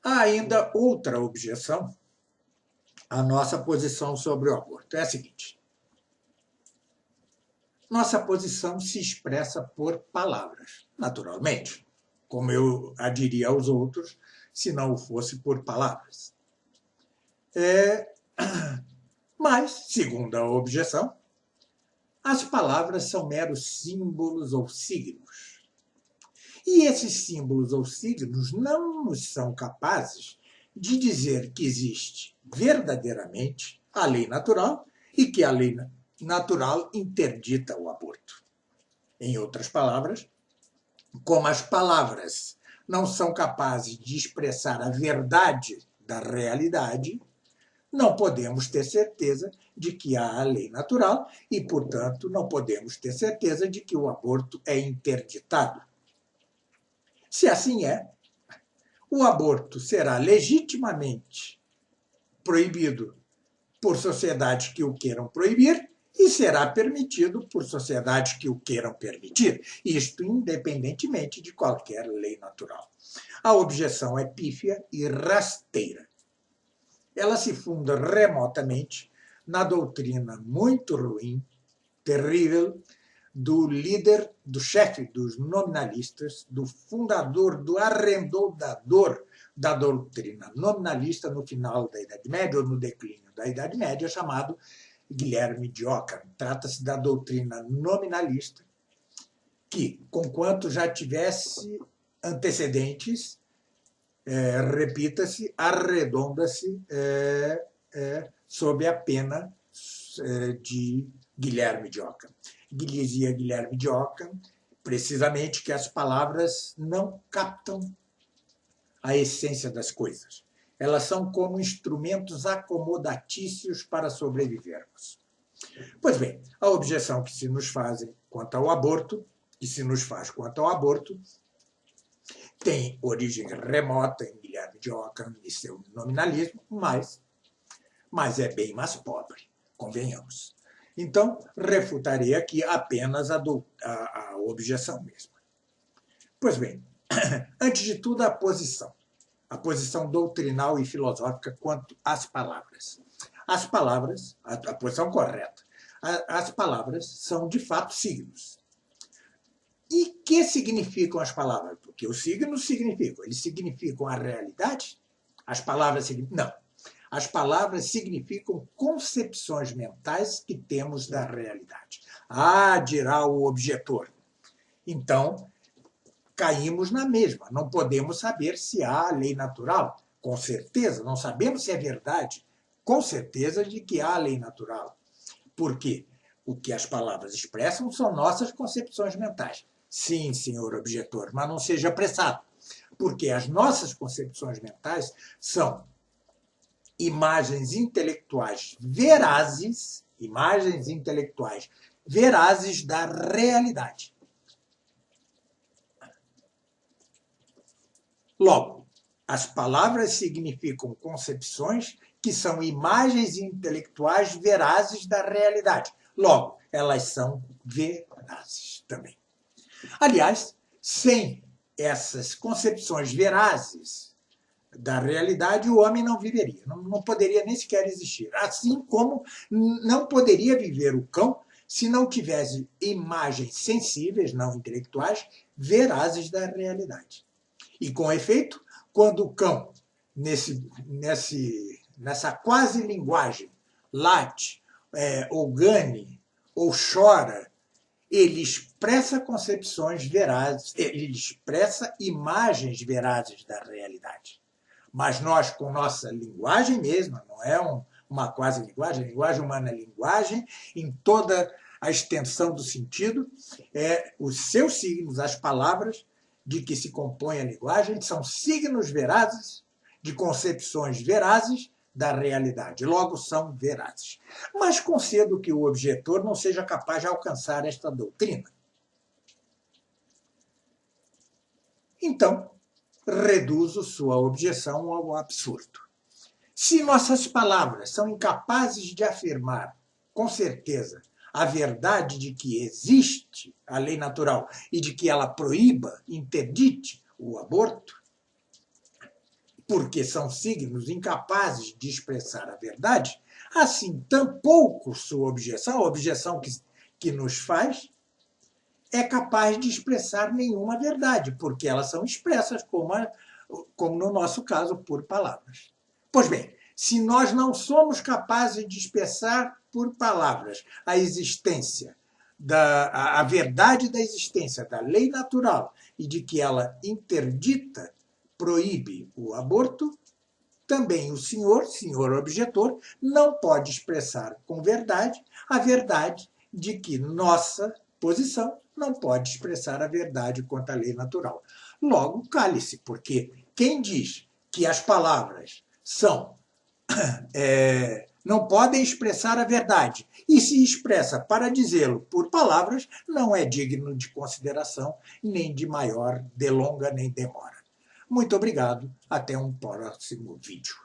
Há ainda outra objeção à nossa posição sobre o aborto. É a seguinte: nossa posição se expressa por palavras, naturalmente, como eu a diria aos outros, se não o fosse por palavras. Mas, segundo a objeção, as palavras são meros símbolos ou signos. E esses símbolos ou signos não nos são capazes de dizer que existe verdadeiramente a lei natural e que a lei natural interdita o aborto. Em outras palavras, como as palavras não são capazes de expressar a verdade da realidade, não podemos ter certeza de que há a lei natural e, portanto, não podemos ter certeza de que o aborto é interditado. Se assim é, o aborto será legitimamente proibido por sociedades que o queiram proibir e será permitido por sociedades que o queiram permitir, isto independentemente de qualquer lei natural. A objeção é pífia e rasteira. Ela se funda remotamente na doutrina muito ruim, terrível, do líder, do chefe dos nominalistas, do fundador, do arredondador da doutrina nominalista no final da Idade Média, ou no declínio da Idade Média, chamado Guilherme de Ockham. Trata-se da doutrina nominalista, que, conquanto já tivesse antecedentes, repita-se, arredonda-se sob a pena de Guilherme de Ockham. Dizia Guilherme de Ockham, precisamente, que as palavras não captam a essência das coisas. Elas são como instrumentos acomodatícios para sobrevivermos. Pois bem, a objeção que se nos fazem quanto ao aborto, tem origem remota em Guilherme de Ockham e seu nominalismo, mas é bem mais pobre, convenhamos. Então, refutarei aqui apenas a objeção mesma. Pois bem, antes de tudo, a posição doutrinal e filosófica quanto às palavras. As palavras, a posição correta, as palavras são, de fato, signos. E que significam as palavras? Porque os signos significam, eles significam a realidade? As palavras significam? Não. As palavras significam concepções mentais que temos da realidade. Ah, dirá o objetor. Então, caímos na mesma. Não podemos saber se há a lei natural. Com certeza, não sabemos se é verdade. Com certeza de que há a lei natural. Por quê? O que as palavras expressam são nossas concepções mentais. Sim, senhor objetor, mas não seja apressado. Porque as nossas concepções mentais são imagens intelectuais verazes da realidade. Logo, as palavras significam concepções que são imagens intelectuais verazes da realidade. Logo, elas são verazes também. Aliás, sem essas concepções verazes da realidade, o homem não viveria, não poderia nem sequer existir. Assim como não poderia viver o cão se não tivesse imagens sensíveis, não intelectuais, verazes da realidade. E, com efeito, quando o cão, nessa quase linguagem, late, ou gane, ou chora, ele expressa concepções verazes, ele expressa imagens verazes da realidade. Mas nós, com nossa linguagem mesma, não é uma quase linguagem, a linguagem humana é linguagem em toda a extensão do sentido, os seus signos, as palavras de que se compõe a linguagem, são signos verazes de concepções verazes da realidade. Logo, são verazes. Mas concedo que o objetor não seja capaz de alcançar esta doutrina. Então, reduzo sua objeção ao absurdo. Se nossas palavras são incapazes de afirmar, com certeza, a verdade de que existe a lei natural e de que ela proíba, interdite o aborto, porque são signos incapazes de expressar a verdade, assim tampouco sua objeção, a objeção que nos faz, é capaz de expressar nenhuma verdade, porque elas são expressas, como no nosso caso, por palavras. Pois bem, se nós não somos capazes de expressar por palavras a existência, a verdade da existência da lei natural e de que ela interdita, proíbe o aborto, também o senhor objetor, não pode expressar com verdade a verdade de que nossa posição não pode expressar a verdade quanto à lei natural. Logo, cale-se, porque quem diz que as palavras não podem expressar a verdade e se expressa para dizê-lo por palavras, não é digno de consideração, nem de maior delonga nem demora. Muito obrigado, até um próximo vídeo.